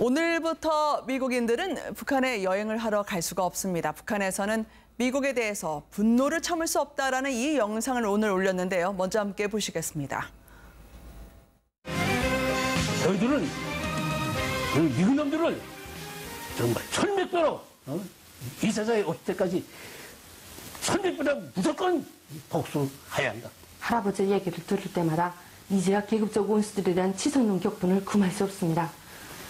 오늘부터 미국인들은 북한에 여행을 하러 갈 수가 없습니다. 북한에서는 미국에 대해서 분노를 참을 수 없다라는 이 영상을 오늘 올렸는데요. 먼저 함께 보시겠습니다. 저희들은 미국 놈들을 정말 천백배로 이 세상에 올 때까지 천백배로 무조건 복수해야 한다. 할아버지 얘기를 들을 때마다 이제야 계급적 원수들에 대한 치솟는 격분을 금할 수 없습니다.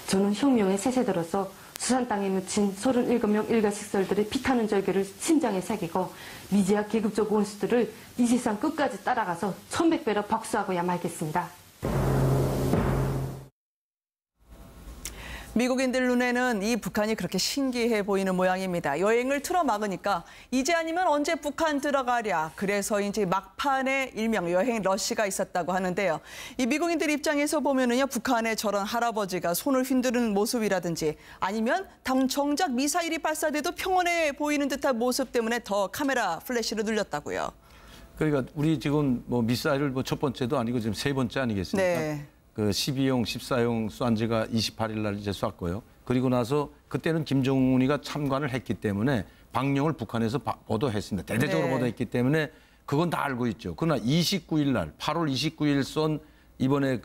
저는 혁명의 세세대로서 수산 땅에 묻힌 37명 일가식설들의 피타는 절개를 심장에 새기고 미제야 계급적 원수들을 이 세상 끝까지 따라가서 천백배로 복수하고야 말겠습니다. 미국인들 눈에는 이 북한이 그렇게 신기해 보이는 모양입니다. 여행을 틀어막으니까 이제 아니면 언제 북한 들어가랴. 그래서 이제 막판에 일명 여행 러시가 있었다고 하는데요. 이 미국인들 입장에서 보면은요, 북한의 저런 할아버지가 손을 흔드는 모습이라든지 아니면 정작 미사일이 발사돼도 평온해 보이는 듯한 모습 때문에 더 카메라 플래시를 눌렸다고요. 그러니까 우리 지금 뭐 미사일을 첫 번째도 아니고 지금 세 번째 아니겠습니까? 네. 그 12용, 14용 쏘안지가 28일 날 이제 쐈고요. 그리고 나서 그때는 김정은이가 참관을 했기 때문에 방영을 북한에서 보도했습니다. 대대적으로 네. 보도했기 때문에 그건 다 알고 있죠. 그러나 29일 날, 8월 29일 쏜 이번에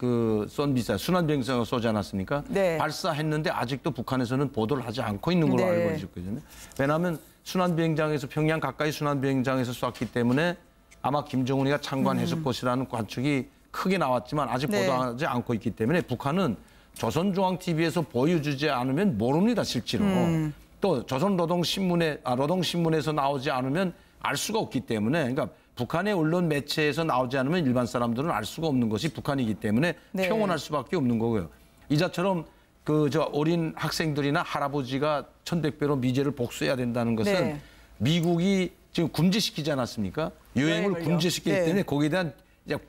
쏜 미사일 순환비행성을 쏘지 않았습니까? 네. 발사했는데 아직도 북한에서는 보도를 하지 않고 있는 걸로 네. 알고 있거든요. 왜냐하면 순환비행장에서 평양 가까이 순환비행장에서 쐈기 때문에 아마 김정은이가 참관했을 것이라는 관측이 크게 나왔지만 아직 네. 보도하지 않고 있기 때문에 북한은 조선중앙TV에서 보여주지 않으면 모릅니다, 실제로. 또 노동신문에서 나오지 않으면 알 수가 없기 때문에, 그러니까 북한의 언론 매체에서 나오지 않으면 일반 사람들은 알 수가 없는 것이 북한이기 때문에 네. 평온할 수밖에 없는 거고요. 이자처럼 어린 학생들이나 할아버지가 천백배로 미제를 복수해야 된다는 것은 네. 미국이 지금 금지시키지 않았습니까? 여행을 여행을요. 금지시키기 네. 때문에 거기에 대한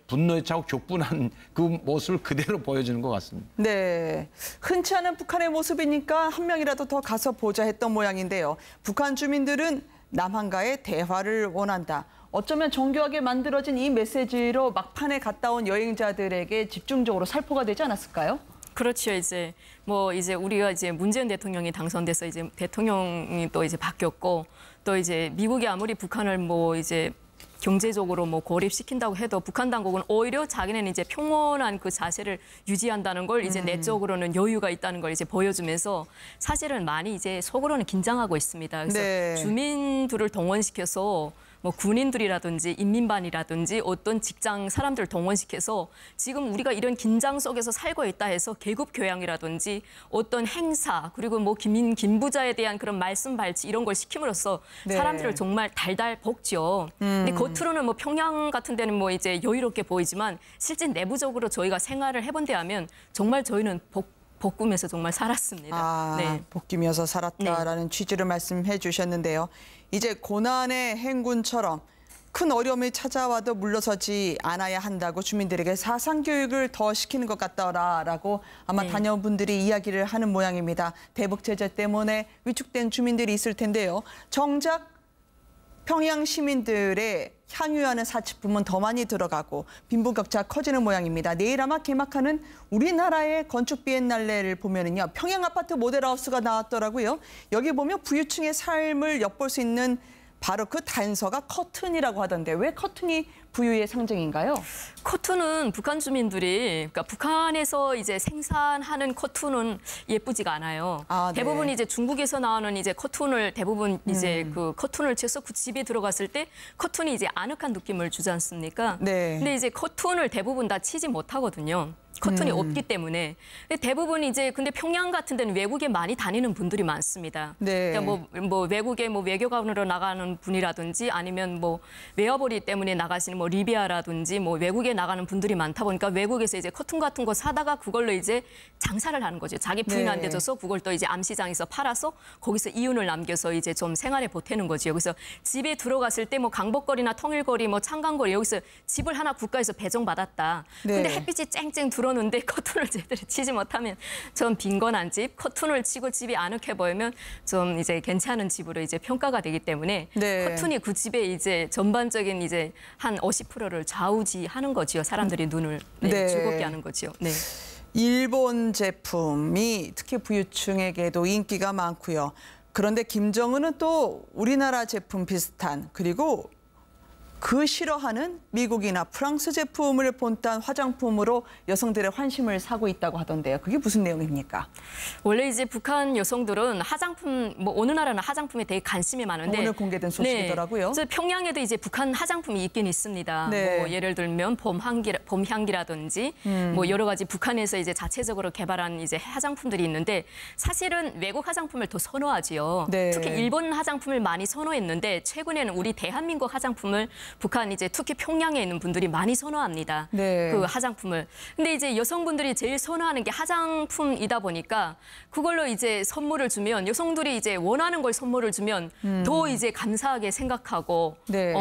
분노에 차고 격분한 그 모습을 그대로 보여주는 것 같습니다. 네, 흔치 않은 북한의 모습이니까 한 명이라도 더 가서 보자 했던 모양인데요. 북한 주민들은 남한과의 대화를 원한다. 어쩌면 정교하게 만들어진 이 메시지로 막판에 갔다 온 여행자들에게 집중적으로 살포가 되지 않았을까요? 그렇죠. 이제 우리가 이제 문재인 대통령이 당선돼서 이제 대통령이 또 이제 바뀌었고 또 이제 미국이 아무리 북한을 경제적으로 고립시킨다고 해도 북한 당국은 오히려 자기네는 이제 평온한 그 자세를 유지한다는 걸 이제 내적으로는 여유가 있다는 걸 이제 보여주면서 사실은 많이 이제 속으로는 긴장하고 있습니다. 그래서 네. 주민들을 동원시켜서 군인들이라든지 인민반이라든지 어떤 직장 사람들을 동원시켜서 지금 우리가 이런 긴장 속에서 살고 있다 해서 계급 교양이라든지 어떤 행사 그리고 김부자에 대한 그런 말씀 발치 이런 걸 시킴으로써 네. 사람들을 정말 달달 볶죠. 근데 겉으로는 평양 같은 데는 이제 여유롭게 보이지만 실제 내부적으로 저희가 생활을 해본 데 하면 정말 저희는 볶으면서 정말 살았습니다. 네. 볶이면서 살았다라는 취지를 말씀해 주셨는데요. 이제 고난의 행군처럼 큰 어려움이 찾아와도 물러서지 않아야 한다고 주민들에게 사상교육을 더 시키는 것 같더라라고 아마 네. 다녀온 분들이 이야기를 하는 모양입니다. 대북 제재 때문에 위축된 주민들이 있을 텐데요. 정작 평양 시민들의 향유하는 사치품은 더 많이 들어가고 빈부격차 커지는 모양입니다. 내일 아마 개막하는 우리나라의 건축 비엔날레를 보면은요, 평양 아파트 모델하우스가 나왔더라고요. 여기 보면 부유층의 삶을 엿볼 수 있는 바로 그 단서가 커튼이라고 하던데 왜 커튼이 부유의 상징인가요? 커튼은 북한 주민들이 그러니까 북한에서 이제 생산하는 커튼은 예쁘지가 않아요. 네. 대부분 이제 중국에서 나오는 이제 커튼을 대부분 이제 그 커튼을 쳐서 그 집에 들어갔을 때 커튼이 이제 아늑한 느낌을 주지 않습니까? 네. 근데 이제 커튼을 대부분 다 치지 못하거든요. 커튼이 없기 때문에. 대부분 근데 평양 같은 데는 외국에 많이 다니는 분들이 많습니다. 네. 그러니까 외국에 외교관으로 나가는 분이라든지 아니면 외화벌이 때문에 나가시는 리비아라든지 외국에 나가는 분들이 많다 보니까 외국에서 이제 커튼 같은 거 사다가 그걸로 이제 장사를 하는 거죠. 자기 부인한테 네. 줘서 그걸 또 이제 암시장에서 팔아서 거기서 이윤을 남겨서 이제 좀 생활에 보태는 거죠. 그래서 집에 들어갔을 때 강복거리나 통일거리, 창강거리 여기서 집을 하나 국가에서 배정받았다. 네. 근데 햇빛이 쨍쨍 들어오는데 커튼을 제대로 치지 못하면 좀 빈곤한 집, 커튼을 치고 집이 아늑해 보이면 좀 이제 괜찮은 집으로 이제 평가가 되기 때문에 네. 커튼이 그 집의 이제 전반적인 이제 한 50%를 좌우지하는 거지요. 사람들이 눈을 네. 즐겁게 하는 거지요. 네. 일본 제품이 특히 부유층에게도 인기가 많고요. 그런데 김정은은 또 우리나라 제품 비슷한 그리고 그 싫어하는 미국이나 프랑스 제품을 본딴 화장품으로 여성들의 환심을 사고 있다고 하던데요. 그게 무슨 내용입니까? 원래 이제 북한 여성들은 화장품, 뭐 어느 나라는 화장품에 되게 관심이 많은데 오늘 공개된 소식이더라고요. 네, 평양에도 이제 북한 화장품이 있긴 있습니다. 네. 뭐 예를 들면 봄향기라든지 뭐 여러 가지 북한에서 이제 자체적으로 개발한 이제 화장품들이 있는데 사실은 외국 화장품을 더 선호하지요. 네. 특히 일본 화장품을 많이 선호했는데 최근에는 우리 대한민국 화장품을 북한 이제 특히 평양에 있는 분들이 많이 선호합니다. 네. 그 화장품을. 근데 이제 여성분들이 제일 선호하는 게 화장품이다 보니까 그걸로 이제 선물을 주면 여성들이 이제 원하는 걸 선물을 주면 더 이제 감사하게 생각하고 네.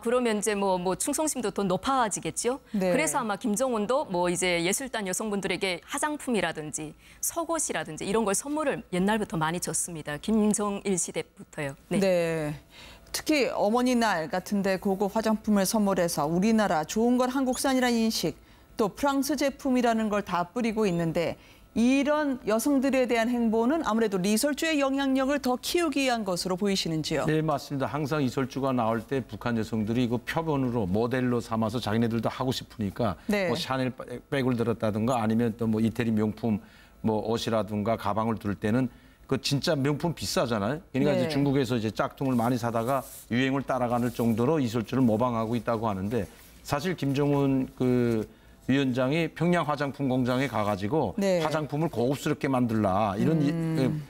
그러면 이제 뭐 충성심도 더 높아지겠죠. 네. 그래서 아마 김정은도 뭐 이제 예술단 여성분들에게 화장품이라든지 속옷이라든지 이런 걸 선물을 옛날부터 많이 줬습니다. 김정일 시대부터요. 네. 네. 특히 어머니 날 같은데 고급 화장품을 선물해서 우리나라 좋은 건 한국산이라는 인식, 또 프랑스 제품이라는 걸 다 뿌리고 있는데 이런 여성들에 대한 행보는 아무래도 리설주의 영향력을 더 키우기 위한 것으로 보이시는지요? 네, 맞습니다. 항상 이설주가 나올 때 북한 여성들이 그 표본으로 모델로 삼아서 자기네들도 하고 싶으니까 네. 뭐 샤넬 백을 들었다든가 아니면 또 뭐 이태리 명품 뭐 옷이라든가 가방을 들 때는 그 진짜 명품 비싸잖아요. 그러니까 네. 이제 중국에서 이제 짝퉁을 많이 사다가 유행을 따라가는 정도로 이설주를 모방하고 있다고 하는데 사실 김정은 그 위원장이 평양 화장품 공장에 가가지고 네. 화장품을 고급스럽게 만들라 이런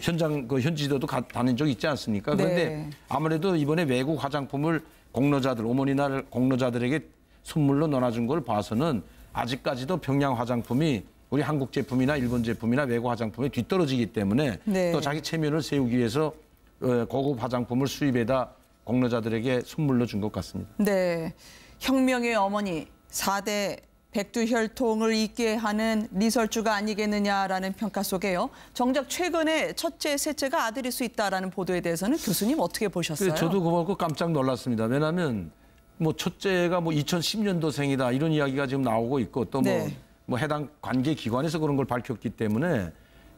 현장 그 현지도도 다닌 적 있지 않습니까? 그런데 네. 아무래도 이번에 외국 화장품을 공로자들 어머니날 공로자들에게 선물로 넣어준 걸 봐서는 아직까지도 평양 화장품이 우리 한국 제품이나 일본 제품이나 외국 화장품에 뒤떨어지기 때문에 네. 또 자기 체면을 세우기 위해서 고급 화장품을 수입해다 공로자들에게 선물로 준 것 같습니다. 네. 혁명의 어머니 4대 백두혈통을 잊게 하는 리설주가 아니겠느냐라는 평가 속에요. 정작 최근에 첫째, 셋째가 아들일 수 있다라는 보도에 대해서는 교수님 어떻게 보셨어요? 저도 그거 보고 깜짝 놀랐습니다. 왜냐하면 뭐 첫째가 뭐 2010년도생이다 이런 이야기가 지금 나오고 있고 또 네. 뭐 해당 관계 기관에서 그런 걸 밝혔기 때문에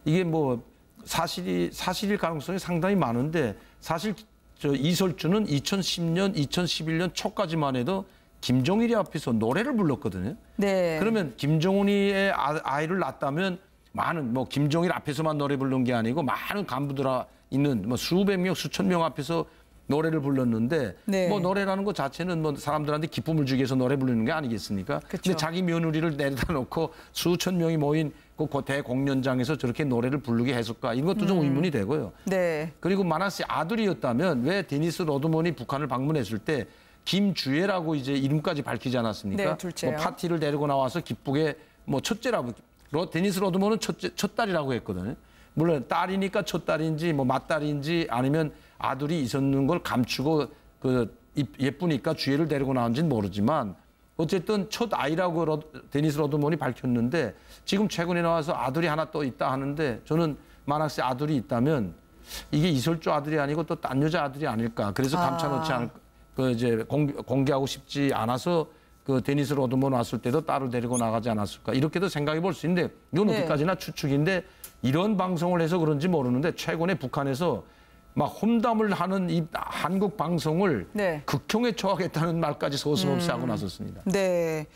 이게 뭐 사실일 가능성이 상당히 많은데 사실 저 이설주는 2010년, 2011년 초까지만 해도 김정일이 앞에서 노래를 불렀거든요. 네. 그러면 김정은이의 아이를 낳았다면 많은 뭐 김정일 앞에서만 노래 부른 게 아니고 많은 간부들 있는 뭐 수백 명, 수천 명 앞에서 노래를 불렀는데 네. 뭐 노래라는 것 자체는 뭐 사람들한테 기쁨을 주기 위해서 노래 부르는 게 아니겠습니까? 그쵸. 근데 자기 며느리를 내다 놓고 수천 명이 모인 그 대공연장에서 저렇게 노래를 부르게 했을까? 이런 것도 좀 의문이 되고요. 네. 그리고 만약에 아들이었다면 왜 데니스 로드먼이 북한을 방문했을 때 김주애라고 이제 이름까지 밝히지 않았습니까? 네, 둘째요. 뭐 파티를 데리고 나와서 기쁘게 뭐 첫째라고 데니스 로드먼은 첫 딸이라고 했거든요. 물론 딸이니까 첫 딸인지 뭐 맏딸인지 아니면 아들이 있었는 걸 감추고 그 예쁘니까 주애를 데리고 나온지는 모르지만 어쨌든 첫 아이라고 데니스 로드먼이 밝혔는데 지금 최근에 나와서 아들이 하나 또 있다 하는데 저는 만약에 아들이 있다면 이게 이설주 아들이 아니고 또 딴 여자 아들이 아닐까. 그래서 감춰놓지 않을 그 이제 공개하고 싶지 않아서 그 데니스 로드먼 왔을 때도 딸을 데리고 나가지 않았을까. 이렇게도 생각해 볼 수 있는데 이건 네. 어디까지나 추측인데 이런 방송을 해서 그런지 모르는데 최근에 북한에서 막 험담을 하는 이 한국 방송을 네. 극형에 처하겠다는 말까지 서슴없이 하고 나섰습니다. 네.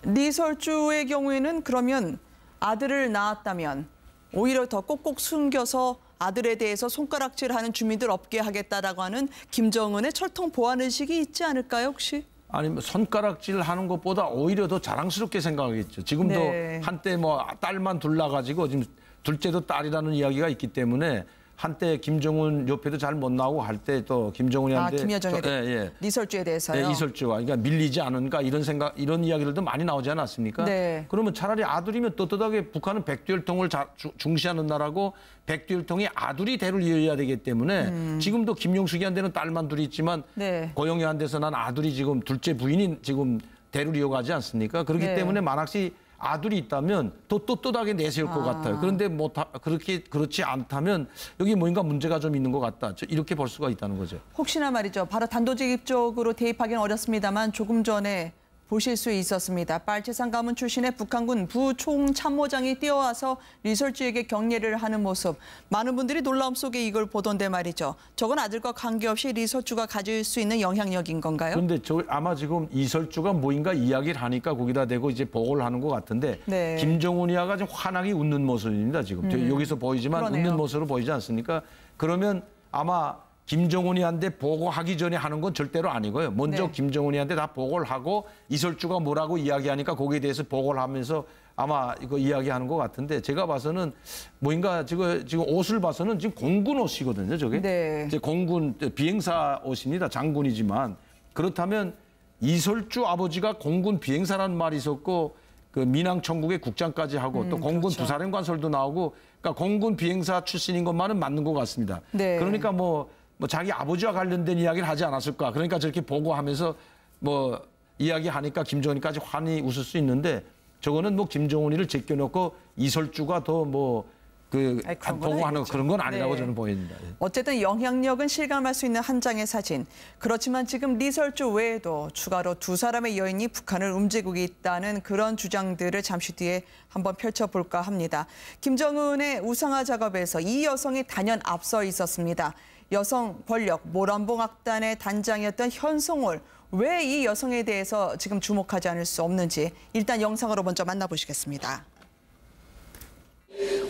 리설주의 경우에는 그러면 아들을 낳았다면 오히려 더 꼭꼭 숨겨서 아들에 대해서 손가락질하는 주민들 없게 하겠다라고 하는 김정은의 철통 보안 의식이 있지 않을까요, 혹시? 아니면 손가락질 하는 것보다 오히려 더 자랑스럽게 생각하겠죠. 지금도 네. 한때 뭐 딸만 둘러가지고 지금 둘째도 딸이라는 이야기가 있기 때문에 한때 김정은 옆에도 잘 못 나오고 할 때 또 김정은이한테 김여정의 리설주에 대해서요. 네, 이설주와 그러니까 밀리지 않은가 이런 이야기들도 많이 나오지 않았습니까? 네. 그러면 차라리 아들이면 떳떳하게 북한은 백두혈통을 중시하는 나라고 백두혈통이 아들이 대를 이어야 되기 때문에 지금도 김용숙이한테는 딸만 둘이 있지만 네. 고영희한테서 난 아들이 지금 둘째 부인이 지금 대를 이어가지 않습니까? 그렇기 네. 때문에 만약에 아들이 있다면 더 떳떳하게 내세울 것 같아요. 그런데 뭐 그렇지 않다면 여기 뭔가 문제가 좀 있는 것 같다. 이렇게 볼 수가 있다는 거죠. 혹시나 말이죠. 바로 단도직입적으로 대입하기는 어렵습니다만 조금 전에 보실 수 있었습니다. 빨치산 가문 출신의 북한군 부총참모장이 뛰어와서 리설주에게 격려를 하는 모습. 많은 분들이 놀라움 속에 이걸 보던데 말이죠. 저건 아들과 관계없이 리설주가 가질 수 있는 영향력인 건가요? 그런데 아마 지금 이설주가 뭐인가 이야기를 하니까 거기다 대고 이제 보고를 하는 것 같은데 네. 김정은이야가 좀 환하게 웃는 모습입니다. 지금 여기서 보이지만 그러네요. 웃는 모습으로 보이지 않습니까? 그러면 아마 김정은이한테 보고하기 전에 하는 건 절대로 아니고요. 먼저 네. 김정은이한테 다 보고를 하고 이설주가 뭐라고 이야기하니까 거기에 대해서 보고를 하면서 아마 이거 이야기하는 것 같은데 제가 봐서는 뭐인가 지금 옷을 봐서는 지금 공군 옷이거든요. 저게 네. 이제 공군 비행사 옷입니다. 장군이지만 그렇다면 이설주 아버지가 공군 비행사라는 말이 있었고 그 민항 천국의 국장까지 하고 또 공군 그렇죠. 부사령관설도 나오고 그러니까 공군 비행사 출신인 것만은 맞는 것 같습니다. 네. 그러니까 뭐 자기 아버지와 관련된 이야기를 하지 않았을까. 그러니까 저렇게 보고하면서 뭐 이야기하니까 김정은이까지 환히 웃을 수 있는데 저거는 뭐 김정은이를 제껴놓고 이설주가 더 뭐 그 아니, 그런 건 보고하는 아니겠죠. 그런 건 아니라고 네. 저는 보입니다. 어쨌든 영향력은 실감할 수 있는 한 장의 사진. 그렇지만 지금 리설주 외에도 추가로 두 사람의 여인이 북한을 움직이고 있다는 그런 주장들을 잠시 뒤에 한번 펼쳐볼까 합니다. 김정은의 우상화 작업에서 이 여성이 단연 앞서 있었습니다. 여성 권력 모란봉 악단의 단장이었던 현송월. 왜 이 여성에 대해서 지금 주목하지 않을 수 없는지 일단 영상으로 먼저 만나보시겠습니다.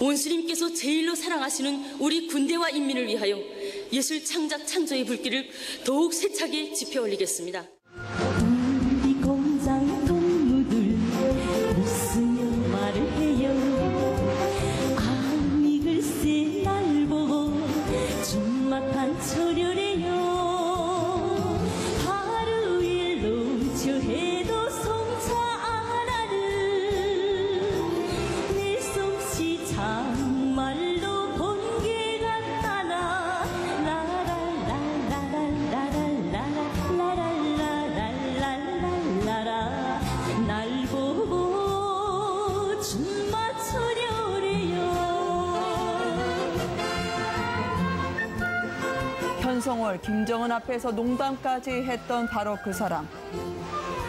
온스님께서 제일로 사랑하시는 우리 군대와 인민을 위하여 예술 창작 창조의 불길을 더욱 세차게 지펴 올리겠습니다. 우리 공장 동무들 웃으며 말을 해요. 아니 글쎄 날 보고 준맛한 초려래요. 하루 일로 저 해도 성차 안 하는 내 솜씨 정말로 본게 같다나. 라라라라라라라라라라라라라라 날 보고 춤 맞춰려래요. 현송월, 김정은 앞에서 농담까지 했던 바로 그 사람.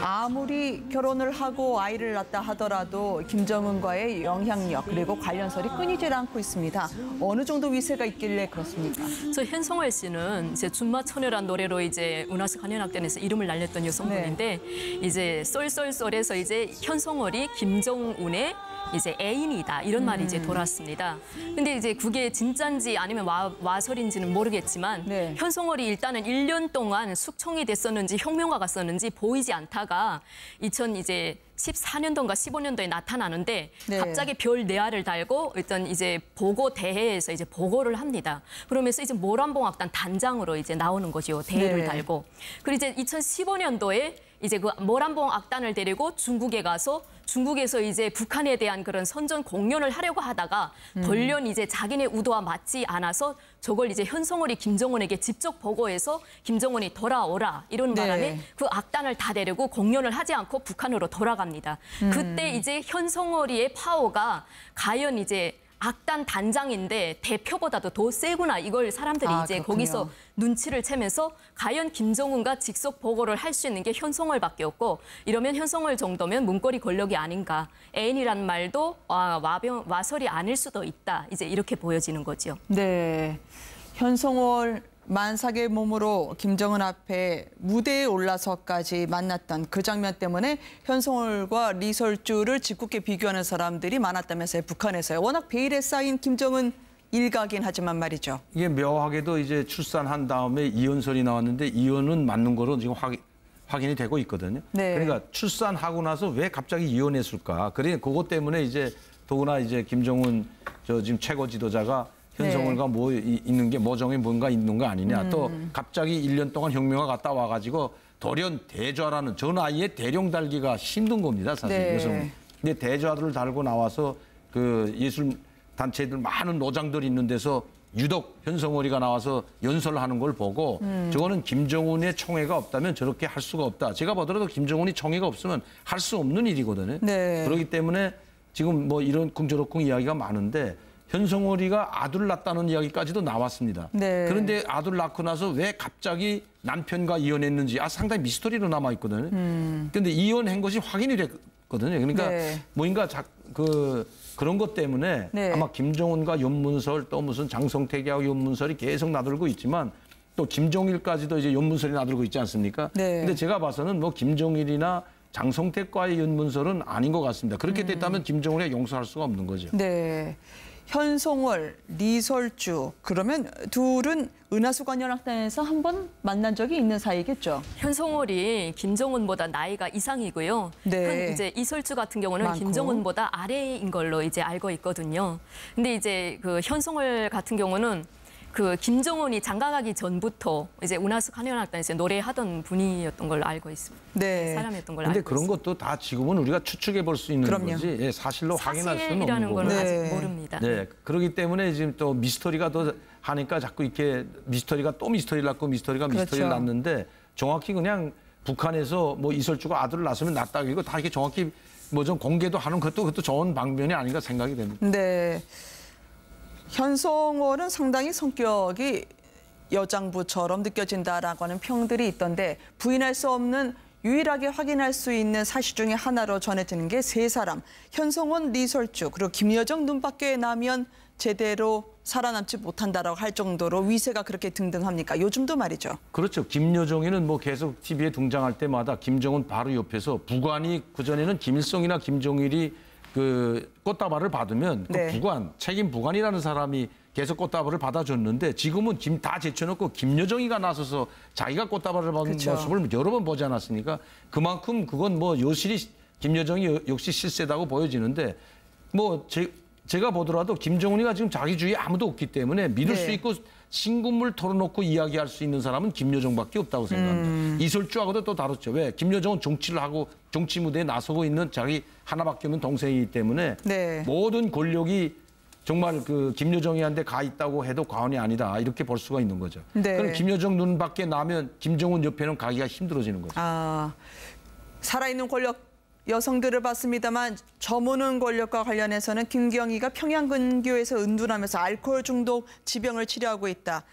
아무리 결혼을 하고 아이를 낳았다 하더라도 김정은과의 영향력 그리고 관련설이 끊이질 않고 있습니다. 어느 정도 위세가 있길래 그렇습니까? 저 현송월 씨는 이제 준마처녀란 노래로 이제 은하수 관현악단에서 이름을 날렸던 여성분인데 이제 쏠쏠쏠해서 이제 현송월이 김정은의 이제 애인이다 이런 말이 이제 돌았습니다. 근데 이제 그게 진짠지 아니면 와설인지는 모르겠지만 네. 현송월이 일단은 1년 동안 숙청이 됐었는지 혁명가 갔었는지 보이지 않다가 2014년도인가 15년도에 나타나는데 네. 갑자기 별 4알을 달고 일단 이제 보고 대회에서 이제 보고를 합니다. 그러면서 이제 모란봉악단 단장으로 이제 나오는 거죠. 대회를 네. 달고. 그리고 이제 2015년도에 이제 그 모란봉 악단을 데리고 중국에 가서 중국에서 이제 북한에 대한 그런 선전 공연을 하려고 하다가 돌연 이제 자기네 의도와 맞지 않아서 저걸 이제 현송월이 김정은에게 직접 보고해서 김정은이 돌아오라 이런 네. 바람에 그 악단을 다 데리고 공연을 하지 않고 북한으로 돌아갑니다. 그때 이제 현송월이의 파워가 과연 이제 악단 단장인데 대표보다도 더 세구나 이걸 사람들이 이제 그렇군요. 거기서 눈치를 채면서 과연 김정은과 직속 보고를 할 수 있는 게 현송월밖에 없고 이러면 현송월 정도면 문고리 권력이 아닌가. 애인이란 말도 와설이 아닐 수도 있다. 이제 이렇게 보여지는 거죠. 네, 현송월 만삭의 몸으로 김정은 앞에 무대에 올라서까지 만났던 그 장면 때문에 현송월과 리설주를 짓궂게 비교하는 사람들이 많았다면서요. 북한에서요. 워낙 베일에 쌓인 김정은 일가긴 하지만 말이죠. 이게 묘하게도 이제 출산한 다음에 이혼설이 나왔는데 이혼은 맞는 거로 지금 확인이 되고 있거든요. 네. 그러니까 출산하고 나서 왜 갑자기 이혼했을까? 그러니까 그것 때문에 이제 더구나 이제 김정은 지금 최고 지도자가 현송월과 뭐 있는 게 모종에 뭔가 있는 거 아니냐. 또 갑자기 1년 동안 혁명가 갔다 와가지고 돌연 대좌라는 저 나이에 대령 달기가 힘든 겁니다. 사실. 네. 그래서 근데 대좌를 달고 나와서 그 예술 단체들 많은 노장들이 있는 데서 유독 현송월이가 나와서 연설하는 걸 보고 저거는 김정은의 총애가 없다면 저렇게 할 수가 없다. 제가 보더라도 김정은이 총애가 없으면 할 수 없는 일이거든요. 네. 그렇기 때문에 지금 뭐 이런 쿵저럭쿵 이야기가 많은데 현송월이가 아들 낳았다는 이야기까지도 나왔습니다. 네. 그런데 아들 낳고 나서 왜 갑자기 남편과 이혼했는지 상당히 미스터리로 남아 있거든요. 그런데 이혼한 것이 확인이 됐거든요. 그러니까 네. 뭔가 그런 것 때문에 네. 아마 김정은과 윤문설 또 무슨 장성택이하고 윤문설이 계속 나들고 있지만 또 김종일까지도 이제 윤문설이 나들고 있지 않습니까? 네. 근데 제가 봐서는 뭐 김종일이나 장성택과의 윤문설은 아닌 것 같습니다. 그렇게 됐다면 김정은이 용서할 수가 없는 거죠. 네. 현송월, 리설주 그러면 둘은 은하수관연합단에서 한번 만난 적이 있는 사이겠죠? 현송월이 김정은보다 나이가 이상이고요. 네. 이제 이설주 같은 경우는 많고. 김정은보다 아래인 걸로 이제 알고 있거든요. 근데 이제 그 현송월 같은 경우는 그 김정은이 장가가기 전부터 이제 은하수관연합단에서 노래하던 분이었던 걸로 알고 있습니다. 네. 사람이었던 걸로 근데 알고 그런 있습니다. 것도 다 지금은 우리가 추측해 볼 수 있는 그럼요. 거지 예, 사실로 확인할 수는 사실이라는 없는 건 거고. 아직 네. 모릅니다. 네, 그렇기 때문에 지금 또 미스터리가 더 하니까 자꾸 이렇게 미스터리가 또 미스터리를 낳고 미스터리가 미스터리를 그렇죠. 낳는데 정확히 그냥 북한에서 뭐 이설주가 아들을 낳았으면 낳았다 이거 다 이렇게 정확히 뭐 좀 공개도 하는 그것도 좋은 방면이 아닌가 생각이 됩니다. 네. 현송월은 상당히 성격이 여장부처럼 느껴진다라고 하는 평들이 있던데 부인할 수 없는 유일하게 확인할 수 있는 사실 중에 하나로 전해지는 게 세 사람. 현송원, 리설주 그리고 김여정 눈밖에 나면 제대로 살아남지 못한다라고 할 정도로 위세가 그렇게 등등합니까? 요즘도 말이죠. 그렇죠. 김여정이는 뭐 계속 TV에 등장할 때마다 김정은 바로 옆에서 부관이 그전에는 김일성이나 김종일이 그 꽃다발을 받으면 그 네. 부관, 책임 부관이라는 사람이 계속 꽃다발을 받아줬는데 지금은 다 제쳐놓고 김여정이가 나서서 자기가 꽃다발을 받는 그렇죠. 모습을 여러 번 보지 않았습니까? 그만큼 그건 뭐 여실히 김여정이 역시 실세다고 보여지는데 뭐 제가 보더라도 김정은이가 지금 자기 주위에 아무도 없기 때문에 믿을 네. 수 있고 신군물 털어놓고 이야기할 수 있는 사람은 김여정밖에 없다고 생각합니다. 이설주하고도 또 다르죠. 왜? 김여정은 정치를 하고 정치 무대에 나서고 있는 자기 하나밖에 없는 동생이기 때문에 네. 모든 권력이 정말 그 김여정이한테 가 있다고 해도 과언이 아니다. 이렇게 볼 수가 있는 거죠. 네. 그럼 김여정 눈밖에 나면 김정은 옆에는 가기가 힘들어지는 거죠. 살아있는 권력 여성들을 봤습니다만 저무는 권력과 관련해서는 김경희가 평양 근교에서 은둔하면서 알코올 중독 지병을 치료하고 있다.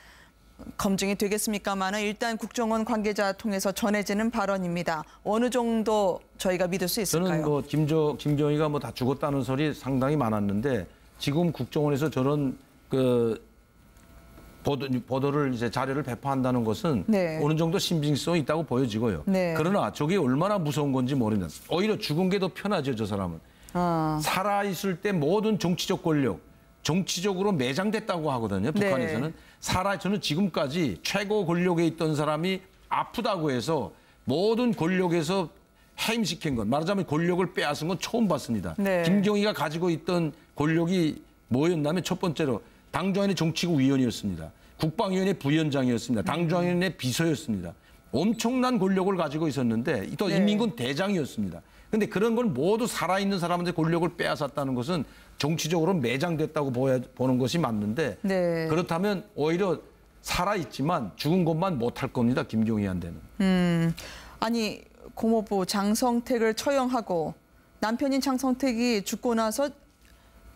검증이 되겠습니까마는 일단 국정원 관계자 통해서 전해지는 발언입니다. 어느 정도 저희가 믿을 수 있을까요? 저는 뭐 김경희가 뭐 다 죽었다는 소리 상당히 많았는데 지금 국정원에서 저런 그 보도를 이제 자료를 배포한다는 것은 네. 어느 정도 신빙성이 있다고 보여지고요. 네. 그러나 저게 얼마나 무서운 건지 모릅니다. 오히려 죽은 게 더 편하죠, 저 사람은. 살아있을 때 모든 정치적 권력, 정치적으로 매장됐다고 하거든요, 북한에서는. 네. 저는 지금까지 최고 권력에 있던 사람이 아프다고 해서 모든 권력에서 해임시킨 건, 말하자면 권력을 빼앗은 건 처음 봤습니다. 네. 김경희가 가지고 있던 권력이 뭐였냐면 첫 번째로 당정위원회 정치국 위원이었습니다. 국방위원회 부위원장이었습니다. 당정위원회 비서였습니다. 엄청난 권력을 가지고 있었는데 또 네. 인민군 대장이었습니다. 그런데 그런 걸 모두 살아있는 사람한테 권력을 빼앗았다는 것은 정치적으로 매장됐다고 보는 것이 맞는데 네. 그렇다면 오히려 살아있지만 죽은 것만 못할 겁니다. 김경희한테는. 아니 고모부 장성택을 처형하고 남편인 장성택이 죽고 나서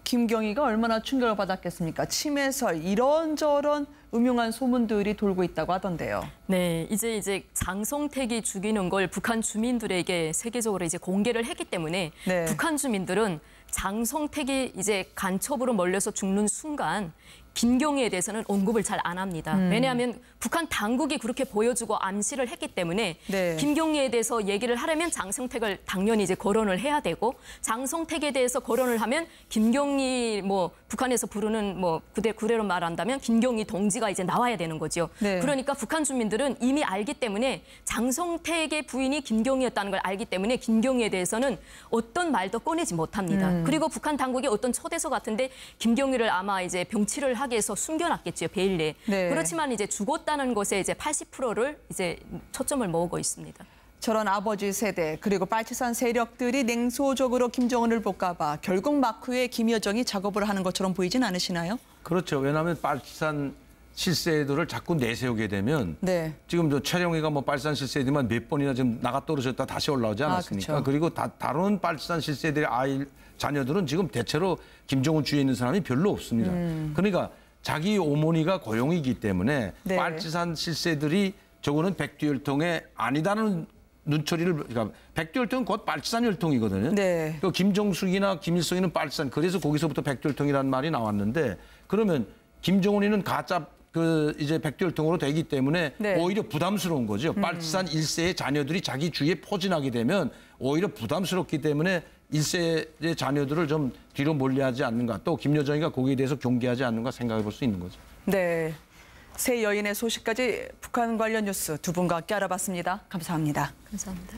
김경희가 얼마나 충격을 받았겠습니까? 치매설 이런저런 음흉한 소문들이 돌고 있다고 하던데요. 네, 이제 장성택이 죽이는 걸 북한 주민들에게 세계적으로 이제 공개를 했기 때문에 네. 북한 주민들은 장성택이 이제 간첩으로 몰려서 죽는 순간 김경희에 대해서는 언급을 잘 안 합니다. 왜냐하면 북한 당국이 그렇게 보여주고 암시를 했기 때문에 네. 김경희에 대해서 얘기를 하려면 장성택을 당연히 이제 거론을 해야 되고 장성택에 대해서 거론을 하면 김경희 뭐 북한에서 부르는 뭐 그대로 말한다면 김경희 동지가 이제 나와야 되는 거죠. 네. 그러니까 북한 주민들은 이미 알기 때문에 장성택의 부인이 김경희였다는 걸 알기 때문에 김경희에 대해서는 어떤 말도 꺼내지 못합니다. 그리고 북한 당국이 어떤 초대서 같은데 김경희를 아마 이제 병치를 하기 위해서 숨겨놨겠죠, 베일 내에. 네. 그렇지만 이제 죽었다는 것에 이제 80%를 이제 초점을 모으고 있습니다. 저런 아버지 세대 그리고 빨치산 세력들이 냉소적으로 김정은을 볼까 결국 막후에 김여정이 작업을 하는 것처럼 보이진 않으시나요? 그렇죠. 왜냐하면 빨치산 실세들을 자꾸 내세우게 되면 네. 지금 저 최영희가 뭐 빨산 실세들만 몇 번이나 지금 나가 떨어졌다 다시 올라오지 않았습니까? 그렇죠. 그리고 다른 빨산 실세들의 자녀들은 지금 대체로 김정은 주위에 있는 사람이 별로 없습니다. 그러니까 자기 어머니가 고용이기 때문에 네. 빨치산 실세들이 저거는 백두혈통에 아니다는 눈초리를, 그러니까 백두혈통은 곧 빨치산 혈통이거든요. 네. 그 김정숙이나 김일성이는 빨치산, 그래서 거기서부터 백두혈통이라는 말이 나왔는데, 그러면 김정은이는 가짜 이제 백두혈통으로 되기 때문에 네. 오히려 부담스러운 거죠. 빨치산 1세의 자녀들이 자기 주위에 포진하게 되면 오히려 부담스럽기 때문에 1세의 자녀들을 좀 뒤로 몰려하지 않는가, 또 김여정이가 거기에 대해서 경계하지 않는가 생각해 볼 수 있는 거죠. 네. 새 여인의 소식까지 북한 관련 뉴스 두 분과 함께 알아봤습니다. 감사합니다. 감사합니다.